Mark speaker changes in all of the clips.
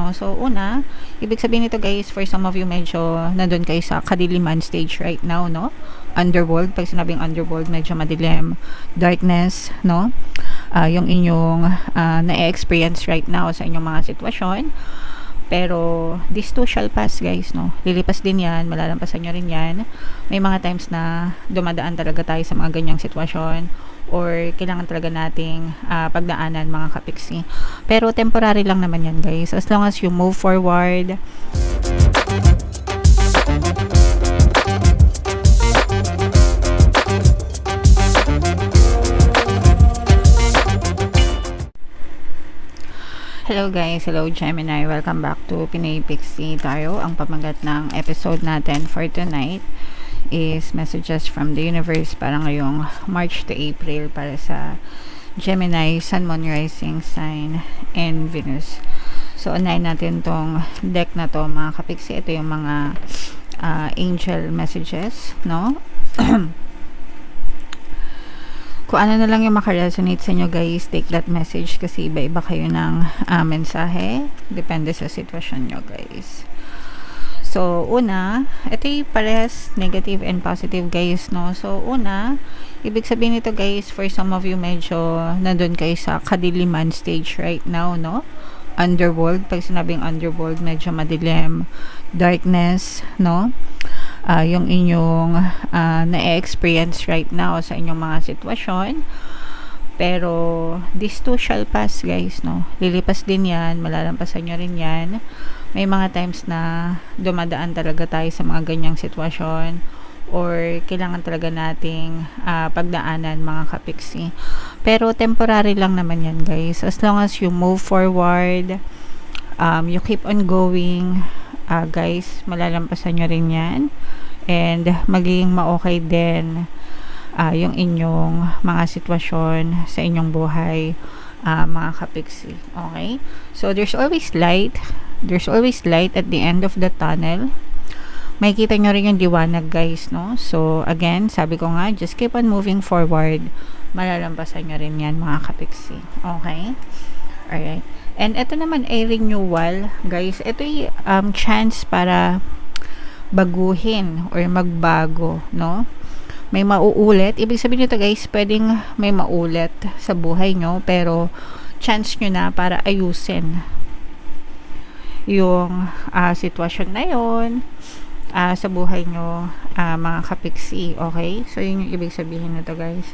Speaker 1: no? So, una, ibig sabihin nito guys, for some of you, medyo nandun kayo sa kadiliman stage right now, no? Underworld, pag sinabing underworld, medyo madilim, darkness, no? Yung inyong na-experience right now sa inyong mga sitwasyon. Pero, this too shall pass, guys, no? Lilipas din yan, malalampasan nyo rin yan. May mga times na dumadaan talaga tayo sa mga ganyang sitwasyon or kailangan talaga nating pagdaanan, mga kapiksi. Pero, temporary lang naman yan, guys. As long as you move forward. Hello guys, hello Gemini, welcome back to Pinay Pixie Tarot. Ang pamagat ng episode natin for tonight is messages from the universe para ngayong March to April para sa Gemini, Sun, Moon, Rising Sign, and Venus. So, unahin natin tong deck na to, mga kapiksi. Ito yung mga angel messages, no? Kung ano na lang yung makaresonate sa inyo guys, take that message kasi iba-iba kayo ng mensahe. Depende sa sitwasyon nyo guys. So, una, ito yung parehas negative and positive guys, no? So, una, ibig sabihin nito guys, for some of you, medyo nandun kayo sa kadiliman stage right now, no? Underworld, pag sinabing underworld, medyo madilim, darkness, no? Yung inyong na-experience right now sa inyong mga sitwasyon. Pero, this too shall pass, guys, no? Lilipas din yan, malalampasan nyo rin yan. May mga times na dumadaan talaga tayo sa mga ganyang sitwasyon or kailangan talaga nating pagdaanan, mga kapiksi. Pero, temporary lang naman yan, guys. As long as you move forward, you keep on going, guys, malalampasan nyo rin yan. And magiging ma-okay din yung inyong mga sitwasyon sa inyong buhay, mga kapiksi. Okay? So, there's always light. There's always light at the end of the tunnel. Makikita nyo rin yung liwanag, guys, no? So, again, sabi ko nga, just keep on moving forward. Malalampasan nyo rin yan, mga kapiksi. Okay? Alright. And ito naman ay renewal, guys. Ito yung chance para baguhin or magbago, no? May mauulit. Ibig sabihin nito guys, pwedeng may maulit sa buhay nyo, pero chance nyo na para ayusin yung sitwasyon na yun sa buhay nyo, mga kapiksi. Okay? So, yun yung ibig sabihin nito guys.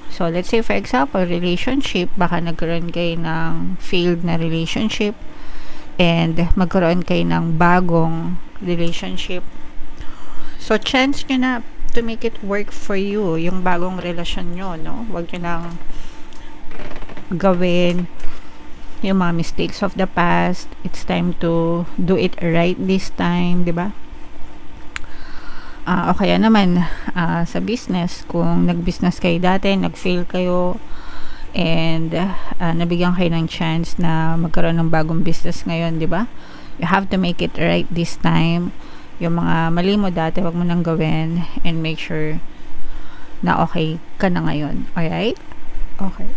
Speaker 1: So, let's say for example, relationship, baka nagkaroon kayo ng failed na relationship and magkaroon kayo ng bagong relationship. So, chance nyo na to make it work for you, yung bagong relasyon nyo, no? Huwag nyo nang gawin yung mga mistakes of the past. It's time to do it right this time, di ba? O kaya naman, sa business, kung nag-business kayo dati, nag-fail kayo, and nabigyan kayo ng chance na magkaroon ng bagong business ngayon, di ba? You have to make it right this time. Yung mga mali mo dati, wag mo nang gawin, and make sure na okay ka na ngayon. Alright? Okay.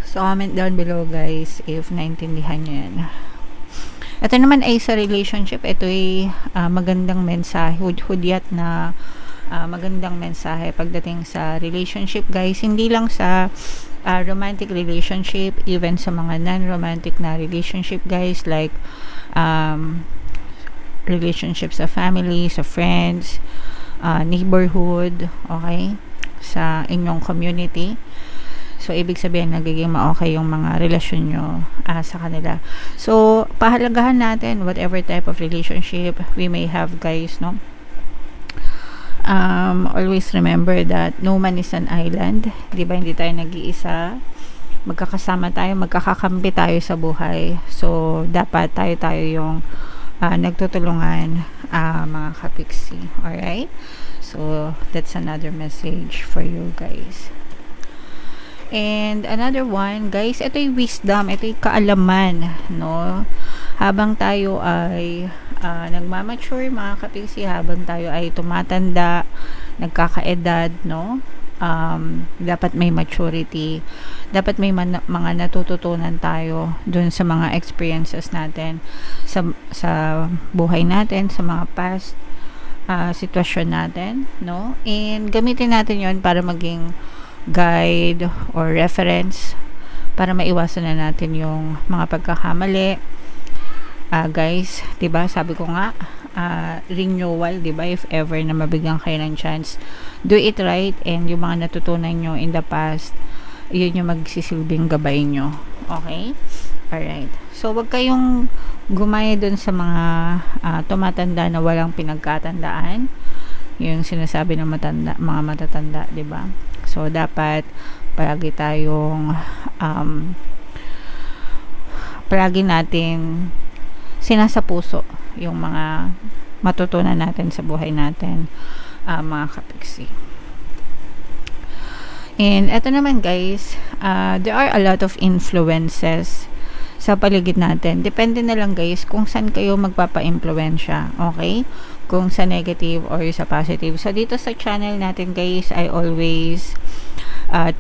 Speaker 1: So, comment down below guys if naintindihan nyo yan. Ito naman ay sa relationship. Ito ay magandang mensahe, hudyat na magandang mensahe pagdating sa relationship guys. Hindi lang sa romantic relationship, even sa mga non-romantic na relationship guys, like relationships sa family, sa friends, neighborhood, okay, sa inyong community. So, ibig sabihin, nagiging ma-okay yung mga relasyon nyo sa kanila. So, pahalagahan natin whatever type of relationship we may have guys, no? Always remember that no man is an island. Diba, hindi tayo nag-iisa. Magkakasama tayo, magkakakampi tayo sa buhay. So, dapat tayo yung nagtutulungan, mga kapiksi. Alright? So, that's another message for you guys. And another one, guys, ito yung wisdom, ito yung kaalaman, no? Habang tayo ay nagmamature, mga kapiksi, habang tayo ay tumatanda, nagkakaedad, no? dapat may maturity, dapat may mga natututunan tayo dun sa mga experiences natin sa buhay natin, sa mga past sitwasyon natin, no? And gamitin natin yon para maging guide or reference para maiwasan na natin yung mga pagkakamali. Guys, 'di ba? Sabi ko nga, renewal, 'di ba? If ever na mabigyan kayo ng chance, do it right, and yung mga natutunan nyo in the past, yun yung magsisilbing gabay nyo. Okay? Alright. So, wag kayong gumaya dun sa mga tumatanda na walang pinagkatandaan. Yung sinasabi ng mga matatanda, 'di ba? So, dapat palagi tayong palagi natin sinasa puso yung mga matutunan natin sa buhay natin, mga kapiksi. And eto naman guys, there are a lot of influences sa paligid natin. Depende na lang guys kung saan kayo magpapa-impluwensya, okay? Kung sa negative or sa positive. So dito sa channel natin guys, I always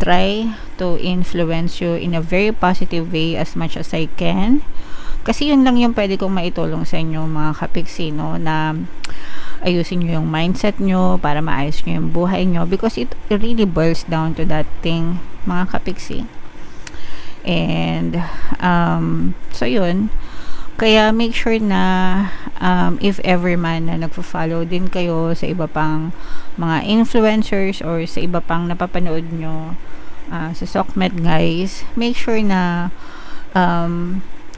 Speaker 1: try to influence you in a very positive way as much as I can. Kasi yun lang yung pwede kong maitulong sa inyo mga kapiksi, no, na ayusin nyo yung mindset nyo para maayos nyo yung buhay nyo, because it really boils down to that thing mga kapiksi. And so yun, kaya make sure na if ever man na nagfo-follow din kayo sa iba pang mga influencers or sa iba pang napapanood nyo sa Sokmed guys, make sure na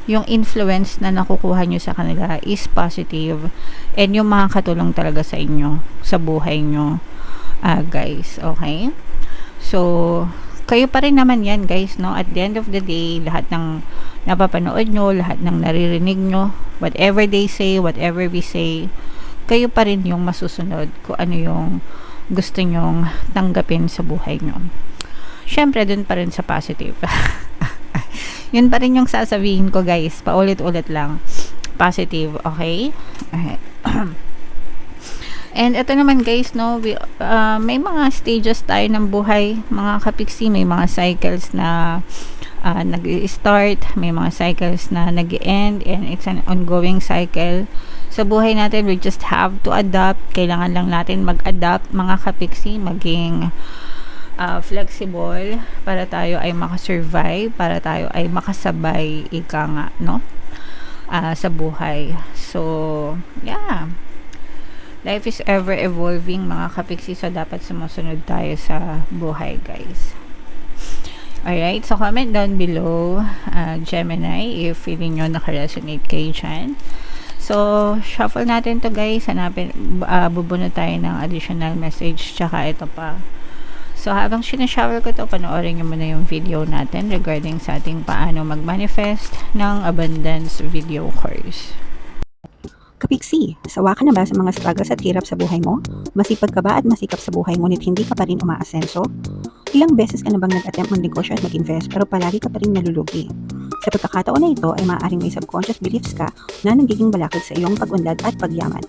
Speaker 1: yung influence na nakukuha nyo sa kanila is positive and yung makakatulong talaga sa inyo sa buhay nyo, guys. Okay? So, kayo pa rin naman yan guys, no? At the end of the day, lahat ng napapanood nyo, lahat ng naririnig nyo, whatever they say, whatever we say, kayo pa rin yung masusunod kung ano yung gusto nyong tanggapin sa buhay nyo. Syempre, dun pa rin sa positive. Yun pa rin yung sasabihin ko guys, paulit-ulit lang, positive. Okay? Okay. And ito naman guys, no, may mga stages tayo ng buhay mga kapiksi. May mga cycles na nag-start, may mga cycles na nag-end, and it's an ongoing cycle sa buhay natin. We just have to adapt. Kailangan lang natin mag-adapt mga kapiksi, maging flexible para tayo ay makasurvive, para tayo ay makasabay, ika nga, no, sa buhay. So yeah, life is ever evolving mga kapiksi, so dapat sumusunod tayo sa buhay guys. Alright, so comment down below, Gemini, if feeling nyo naka-resonate kayo dyan. So shuffle natin to guys, hanapin, bubunod tayo ng additional message, tsaka ito pa. So, habang sinashower ko to, panoorin nyo muna yung video natin regarding sa ating paano mag-manifest ng abundance video course.
Speaker 2: Kapiksi, sawa ka na ba sa mga struggles at hirap sa buhay mo? Masipag ka ba at masikap sa buhay ngunit hindi ka pa rin umaasenso? Ilang beses ka na bang nag-attempt mag-negosyo at mag-invest pero palagi ka pa rin nalulugi? Sa pagkakataon na ito ay maaaring may subconscious beliefs ka na nagiging balakid sa iyong pag-unlad at pagyaman.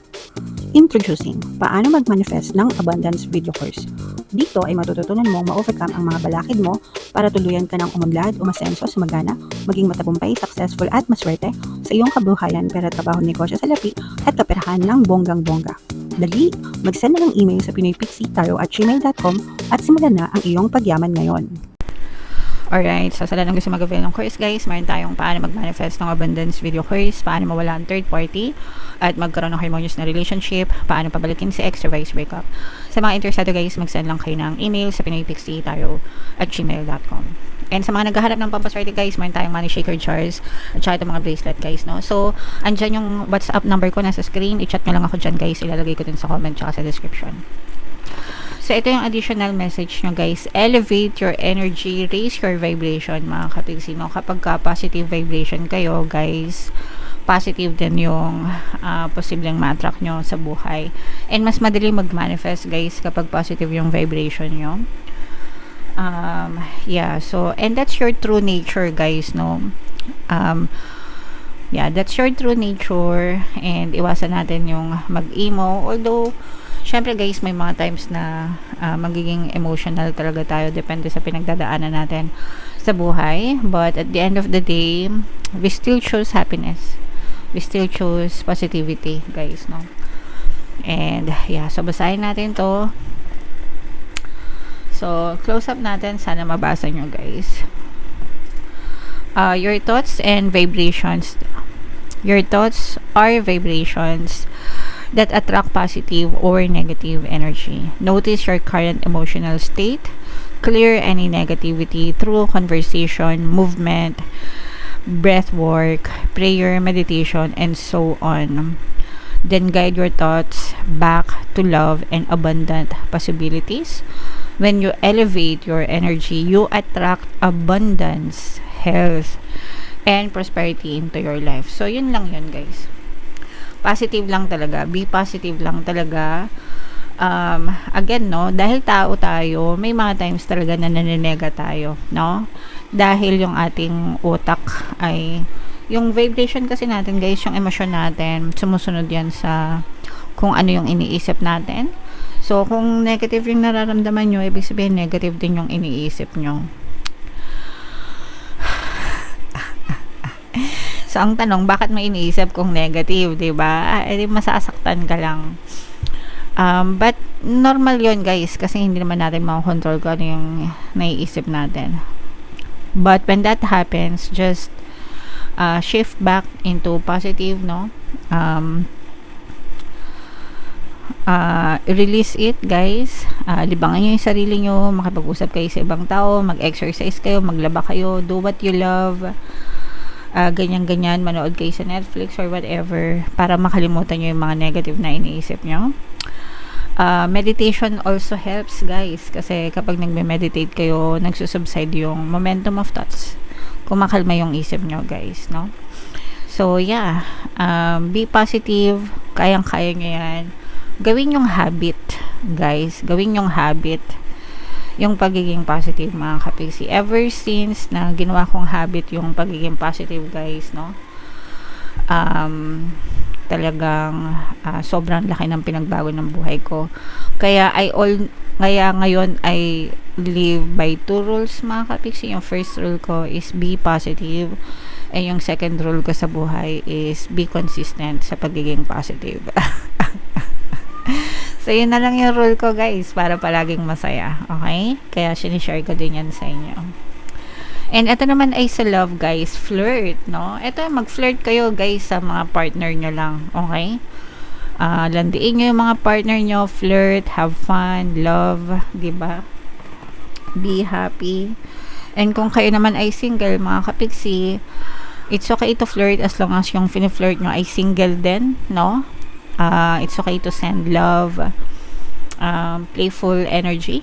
Speaker 2: Introducing, paano mag-manifest ng abundance video course. Dito ay matututunan mong ma-overcome ang mga balakid mo para tuluyan ka ng umunlad, umasenso, sumagana, maging matagumpay, successful at maswerte sa iyong kabuhayan, pera, trabaho, negosyo sa lapi at kaperahan ng bonggang-bongga. Dali, mag-send na ng email sa pinoypixie@gmail.com at simulan na ang iyong pagyaman ngayon.
Speaker 1: Alright, so sa lahat ng gusto mag-avail ng course guys, mayroon tayong paano mag-manifest ng abundance video course, paano mawala ang third party at magkaroon ng harmonious na relationship, paano pabalikin si ex or vice breakup. Sa mga interesado guys, mag-send lang kayo ng email sa pinoypixie@gmail.com. And sa mga naghahanap ng pampaswerte guys, mayroon tayong money shaker jars at saka itong mga bracelet guys, no? So, andyan yung WhatsApp number ko nasa screen, i-chat nyo lang ako dyan guys, ilalagay ko din sa comment tsaka sa description. So, ito yung additional message nyo guys. Elevate your energy, raise your vibration mga kapiksi, no? Kapag ka positive vibration kayo guys, positive din yung posibleng ma-attract nyo sa buhay. And mas madali mag-manifest guys kapag positive yung vibration nyo. Yeah, so, and that's your true nature guys, no? Yeah, that's your true nature, and iwasan natin yung mag-emo, although Syempre guys, may mga times na magiging emotional talaga tayo, depende sa pinagdadaanan natin sa buhay, but at the end of the day, we still choose happiness, we still choose positivity guys, no? And yeah, so basahin natin to. So close up natin, sana mabasa nyo guys. Your thoughts and vibrations. Your thoughts are vibrations that attract positive or negative energy. Notice your current emotional state. Clear any negativity through conversation, movement, breath work, prayer, meditation, and so on. Then guide your thoughts back to love and abundant possibilities. When you elevate your energy, you attract abundance, health, and prosperity into your life. So, yun lang yun, guys. Positive lang talaga. Be positive lang talaga. Again, no, dahil tao tayo, may mga times talaga na naninega tayo, no? Dahil yung ating utak ay, yung vibration kasi natin, guys, yung emosyon natin, sumusunod yan sa kung ano yung iniisip natin. So, kung negative yung nararamdaman nyo, ibig sabihin negative din yung iniisip nyo. So, ang tanong, bakit may iniisip kung negative, diba? Eh, masasaktan ka lang. But, normal yon guys, kasi hindi naman natin makakontrol kung ano yung naiisip natin. But, when that happens, just shift back into positive, no? Release it, guys. Libangan nyo yung sarili nyo, makipag-usap kayo sa ibang tao, mag-exercise kayo, maglaba kayo, do what you love. Ganyan-ganyan, manood kayo sa Netflix or whatever para makalimutan nyo yung mga negative na iniisip nyo. Meditation also helps, guys, kasi kapag nagme-meditate kayo, nagsusubside yung momentum of thoughts, kumakalma yung isip nyo, guys, no? So, yeah, be positive, kayang-kaya nyo yan. Gawin yung habit, guys, gawin yung habit yung pagiging positive, mga kapiksi. Ever since na ginawa kong habit yung pagiging positive, guys, no? Talagang sobrang laki ng pinagbago ng buhay ko. Kaya ngayon I live by 2 rules, mga kapiksi. Yung first rule ko is be positive, and yung second rule ko sa buhay is be consistent sa pagiging positive. So, yun na lang yung rule ko, guys, para palaging masaya. Okay? Kaya, sinishare ko din yan sa inyo. And, ito naman ay sa love, guys. Flirt, no? Ito, mag-flirt kayo, guys, sa mga partner nyo lang. Okay? Landiin nyo yung mga partner nyo. Flirt, have fun, love, diba? Be happy. And, kung kayo naman ay single, mga kapiksi, it's okay to flirt as long as yung fini-flirt nyo ay single din, no? It's okay to send love, playful energy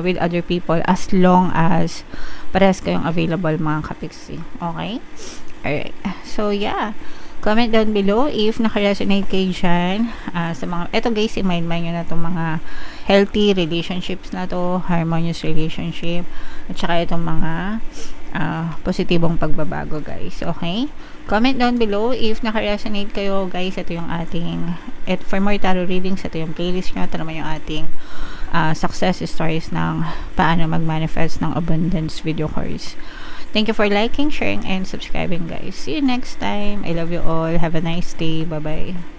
Speaker 1: with other people as long as parehas kayong available, mga kapiksi. Okay? Alright. So, yeah. Comment down below if naka-resonate kayo dyan. Sa mga, eto guys, i-mind nyo na itong mga healthy relationships na to, harmonious relationship, at saka itong mga positibong pagbabago, guys. Okay? Comment down below if naka-resonate kayo, guys. Ito yung ating, for more tarot readings, ito yung playlist nyo. Ito naman yung ating success stories ng paano mag-manifest ng abundance video course. Thank you for liking, sharing, and subscribing, guys. See you next time. I love you all. Have a nice day. Bye-bye.